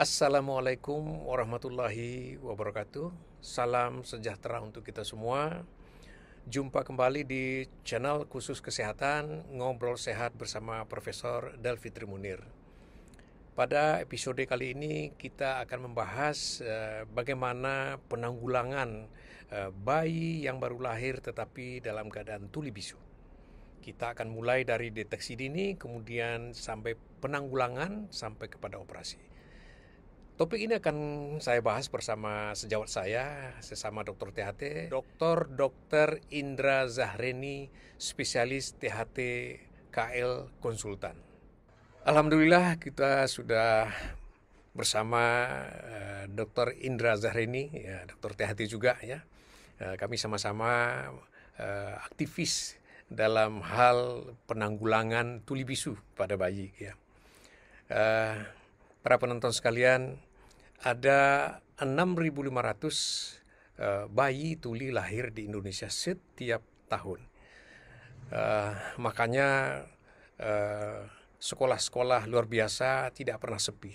Assalamualaikum warahmatullahi wabarakatuh. Salam sejahtera untuk kita semua. Jumpa kembali di channel khusus kesehatan Ngobrol Sehat bersama Profesor Delfitri Munir. Pada episode kali ini kita akan membahas bagaimana penanggulangan bayi yang baru lahir tetapi dalam keadaan tuli bisu. Kita akan mulai dari deteksi dini, kemudian sampai penanggulangan, sampai kepada operasi. Topik ini akan saya bahas bersama sejawat saya, sesama dokter THT, Dr. Indra Zahreni, spesialis THT KL Konsultan. Alhamdulillah kita sudah bersama Dr. Indra Zahreni, ya, dokter THT juga ya. Kami sama-sama aktivis dalam hal penanggulangan tuli bisu pada bayi ya. Para penonton sekalian, ada 6.500 bayi tuli lahir di Indonesia setiap tahun. Makanya sekolah-sekolah luar biasa tidak pernah sepi.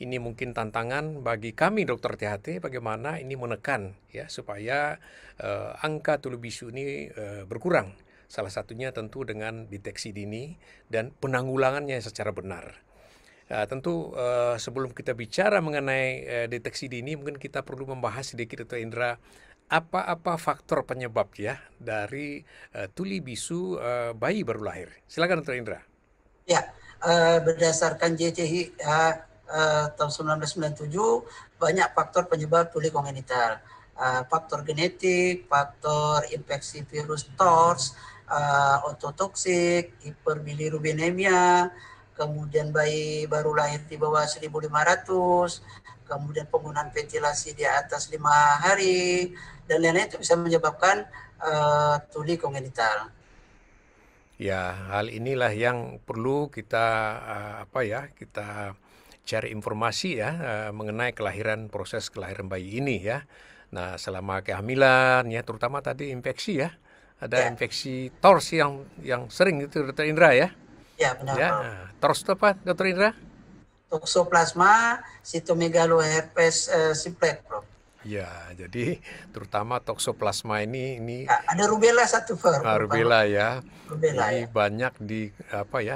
Ini mungkin tantangan bagi kami dokter THT bagaimana ini menekan ya supaya angka tuli bisu ini berkurang. Salah satunya tentu dengan deteksi dini dan penanggulangannya secara benar. Tentu sebelum kita bicara mengenai deteksi dini, mungkin kita perlu membahas sedikit, Dr. Indra, apa-apa faktor penyebab ya dari tuli bisu bayi baru lahir. Silakan, Dr. Indra. Ya, berdasarkan JCI tahun 1997, banyak faktor penyebab tuli kongenital. Faktor genetik, faktor infeksi virus TORS, ototoksik, hiperbilirubinemia, kemudian bayi baru lahir di bawah 1.500, kemudian penggunaan ventilasi di atas 5 hari, dan lain-lain itu bisa menyebabkan tuli kongenital. Ya, hal inilah yang perlu kita kita cari informasi ya mengenai proses kelahiran bayi ini ya. Nah, selama kehamilan ya, terutama tadi infeksi ya. Ada infeksi TORS yang sering itu, Dr. Indra ya. Ya, benar, Ya, TORS itu apa, Dr. Indra? Toxoplasma cytomegaloherpes simplex, Prof. Ya, jadi terutama toksoplasma ini Ya, ada rubella satu, Prof. rubella ya. Rubella, Ini ya. banyak di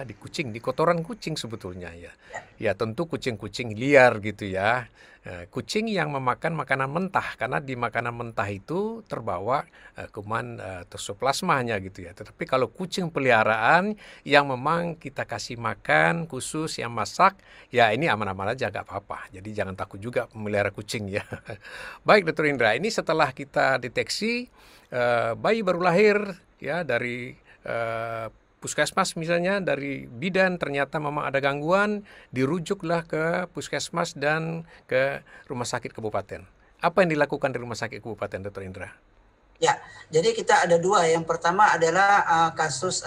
di kucing, di kotoran kucing sebetulnya ya. Ya. Ya, tentu kucing-kucing liar gitu ya. Kucing yang memakan makanan mentah, karena di makanan mentah itu terbawa kuman toksoplasmanya gitu ya. Tetapi kalau kucing peliharaan yang memang kita kasih makan khusus yang masak, ya ini aman-aman aja, nggak apa-apa. Jadi jangan takut juga memelihara kucing ya. Baik, Dr. Indra, ini setelah kita deteksi bayi baru lahir ya dari puskesmas misalnya, dari bidan ternyata memang ada gangguan, dirujuklah ke puskesmas dan ke rumah sakit kabupaten. Apa yang dilakukan di rumah sakit kabupaten, Dr. Indra? Ya, jadi kita ada dua. Yang pertama adalah kasus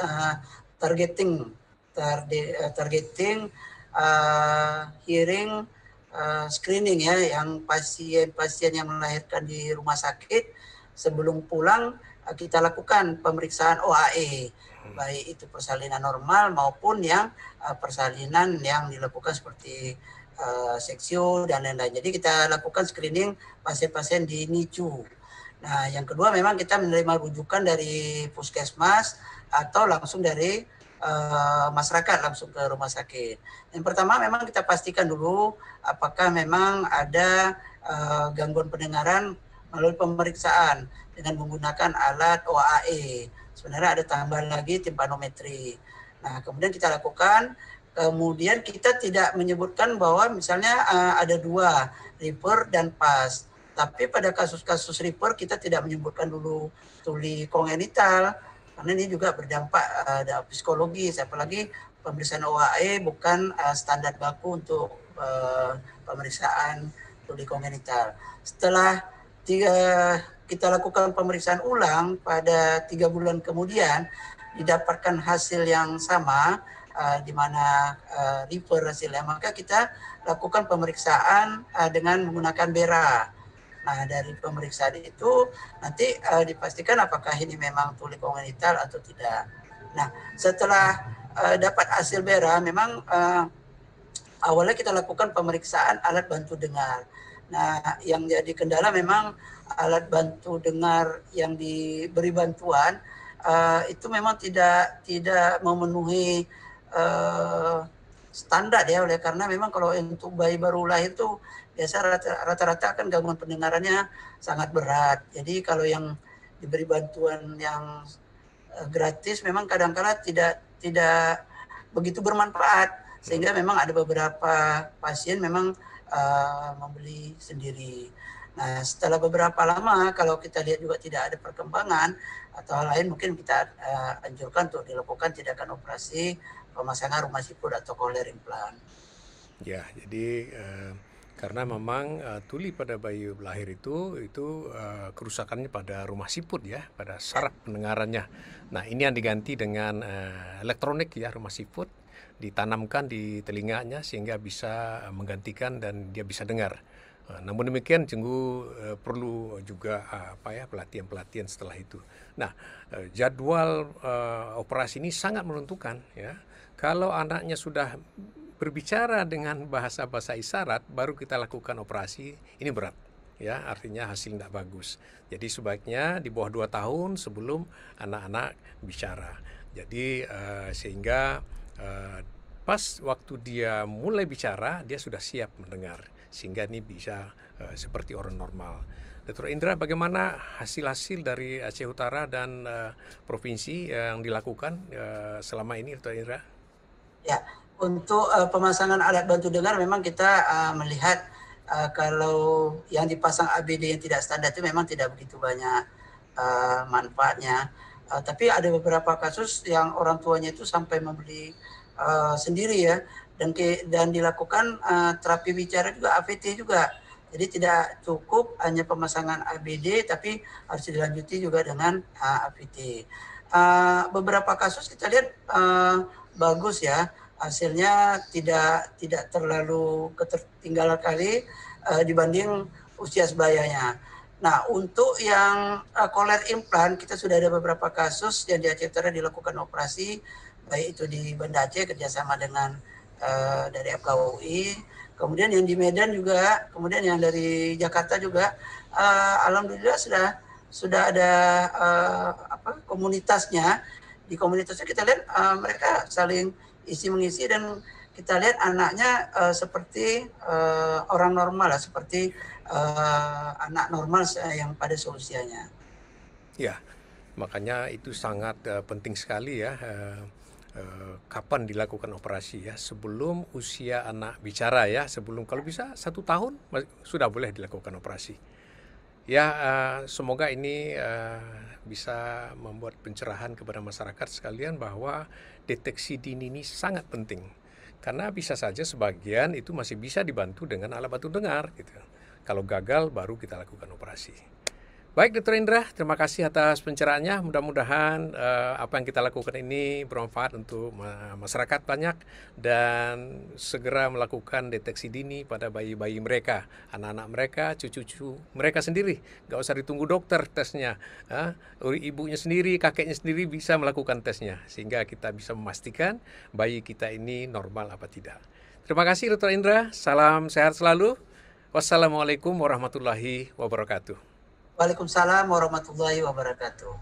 targeting hearing screening ya, yang pasien-pasien yang melahirkan di rumah sakit sebelum pulang kita lakukan pemeriksaan OAE, baik itu persalinan normal maupun yang persalinan yang dilakukan seperti seksio dan lain-lain. Jadi kita lakukan screening pasien-pasien di NICU. Nah, yang kedua memang kita menerima rujukan dari puskesmas atau langsung dari masyarakat langsung ke rumah sakit. Yang pertama memang kita pastikan dulu apakah memang ada gangguan pendengaran melalui pemeriksaan dengan menggunakan alat OAE. Sebenarnya ada tambahan lagi timpanometri. Nah, kemudian kita lakukan. Kemudian kita tidak menyebutkan bahwa misalnya ada dua, Ripper dan PAS. Tapi pada kasus-kasus Ripper kita tidak menyebutkan dulu tuli kongenital, karena ini juga berdampak psikologis, apalagi pemeriksaan OAE bukan standar baku untuk pemeriksaan tuli kongenital. Setelah kita lakukan pemeriksaan ulang pada 3 bulan kemudian, didapatkan hasil yang sama, di mana Ripper hasilnya, maka kita lakukan pemeriksaan dengan menggunakan BERA. Nah, dari pemeriksaan itu nanti dipastikan apakah ini memang tuli kongenital atau tidak. Nah, setelah dapat hasil BERA, memang awalnya kita lakukan pemeriksaan alat bantu dengar. Nah, yang jadi kendala memang alat bantu dengar yang diberi bantuan itu memang tidak memenuhi standar ya, oleh karena memang kalau untuk bayi baru lahir itu biasa rata-rata kan gangguan pendengarannya sangat berat. Jadi kalau yang diberi bantuan yang gratis memang kadang-kala tidak begitu bermanfaat, sehingga memang ada beberapa pasien memang membeli sendiri. Nah, setelah beberapa lama kalau kita lihat juga tidak ada perkembangan atau hal lain, mungkin kita anjurkan untuk dilakukan tindakan operasi pemasangan rumah siput atau cochlear implant. Ya, jadi karena memang tuli pada bayi lahir itu kerusakannya pada rumah siput ya, pada saraf pendengarannya. Nah, ini yang diganti dengan elektronik ya, rumah siput ditanamkan di telinganya sehingga bisa menggantikan dan dia bisa dengar. Namun demikian perlu juga pelatihan-pelatihan setelah itu. Nah, jadwal operasi ini sangat menentukan ya. Kalau anaknya sudah berbicara dengan bahasa-bahasa isyarat, baru kita lakukan operasi, ini berat ya, artinya hasil tidak bagus. Jadi sebaiknya di bawah 2 tahun sebelum anak-anak bicara. Jadi sehingga pas waktu dia mulai bicara, dia sudah siap mendengar, sehingga ini bisa seperti orang normal. Dr. Indra, bagaimana hasil-hasil dari Aceh Utara dan provinsi yang dilakukan selama ini, Dr. Indra? Ya, untuk pemasangan alat bantu dengar memang kita melihat kalau yang dipasang ABD yang tidak standar itu memang tidak begitu banyak manfaatnya. Tapi ada beberapa kasus yang orang tuanya itu sampai membeli sendiri ya, dan dilakukan terapi bicara juga, AVT juga. Jadi tidak cukup hanya pemasangan ABD, tapi harus dilanjuti juga dengan AVT. Beberapa kasus kita lihat bagus ya, hasilnya tidak terlalu ketertinggalan kali dibanding usia sebayanya. Nah, untuk yang cochlear implant kita sudah ada beberapa kasus yang di Aceh Utara dilakukan operasi, baik itu di Banda Aceh kerjasama dengan dari FKUI, kemudian yang di Medan juga, kemudian yang dari Jakarta juga. Alhamdulillah sudah ada komunitasnya. Di komunitasnya kita lihat mereka saling isi mengisi, dan kita lihat anaknya seperti orang normal lah, seperti anak normal yang pada seusianya. Ya, makanya itu sangat penting sekali ya. Kapan dilakukan operasi ya, sebelum usia anak bicara ya, sebelum, kalau bisa 1 tahun sudah boleh dilakukan operasi. Ya, semoga ini bisa membuat pencerahan kepada masyarakat sekalian bahwa deteksi dini ini sangat penting. Karena bisa saja sebagian itu masih bisa dibantu dengan alat bantu dengar gitu. Kalau gagal baru kita lakukan operasi. Baik, Dr. Indra, terima kasih atas pencerahannya. Mudah-mudahan apa yang kita lakukan ini bermanfaat untuk masyarakat banyak, dan segera melakukan deteksi dini pada bayi-bayi mereka, anak-anak mereka, cucu-cucu mereka sendiri. Nggak usah ditunggu dokter tesnya. Ibunya sendiri, kakeknya sendiri bisa melakukan tesnya, sehingga kita bisa memastikan bayi kita ini normal apa tidak. Terima kasih, Dr. Indra. Salam sehat selalu. Wassalamualaikum warahmatullahi wabarakatuh. Waalaikumsalam warahmatullahi wabarakatuh.